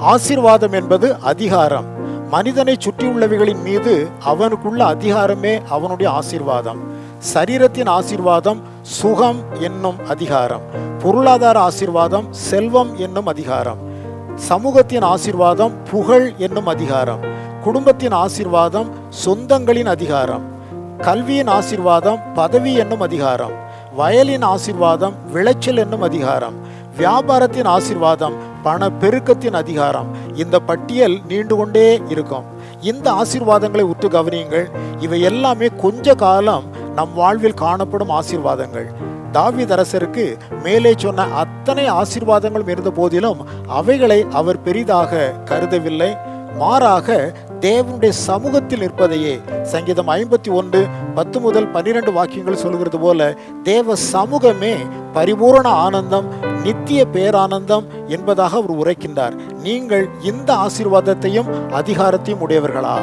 ஆசீர்வாதம் என்பது அதிகாரம். மனிதனை சுற்றியுள்ளவைகளின் மீது அவனுக்குள்ள அதிகாரமே அவனுடைய ஆசீர்வாதம். சரீரத்தின் ஆசீர்வாதம் சுகம் என்னும் அதிகாரம். பொருளாதார ஆசீர்வாதம் செல்வம் என்னும் அதிகாரம். சமூகத்தின் ஆசீர்வாதம் புகழ் என்னும் அதிகாரம். குடும்பத்தின் ஆசீர்வாதம் சொந்தங்களின் அதிகாரம். கல்வியின் ஆசீர்வாதம் பதவி என்னும் அதிகாரம். வயலின் ஆசீர்வாதம் விளைச்சல் என்னும் அதிகாரம். வியாபாரத்தின் ஆசீர்வாதம் பண பெருக்கத்தின் அதிகாரம். இந்த பட்டியல் நீண்டு கொண்டே இருக்கும். இந்த ஆசீர்வாதங்களை உற்று கவனியுங்கள். இவை எல்லாமே கொஞ்ச காலம் நம் வாழ்வில் காணப்படும் ஆசீர்வாதங்கள். தாவீது அரசருக்கு மேலே சொன்ன அத்தனை ஆசீர்வாதங்களும் இருந்த போதிலும் அவைகளை அவர் பெரிதாக கருதவில்லை. மாறாக தேவனுடைய சமூகத்தில் நிற்பதையே சங்கீதம் 51:10 முதல் 12 வாக்கியங்கள் சொல்கிறது போல தேவ சமூகமே பரிபூரண ஆனந்தம், நித்திய பேரானந்தம் என்பதாக அவர் உரைக்கின்றார். நீங்கள் இந்த ஆசீர்வாதத்தையும் அதிகாரத்தையும் உடையவர்களா?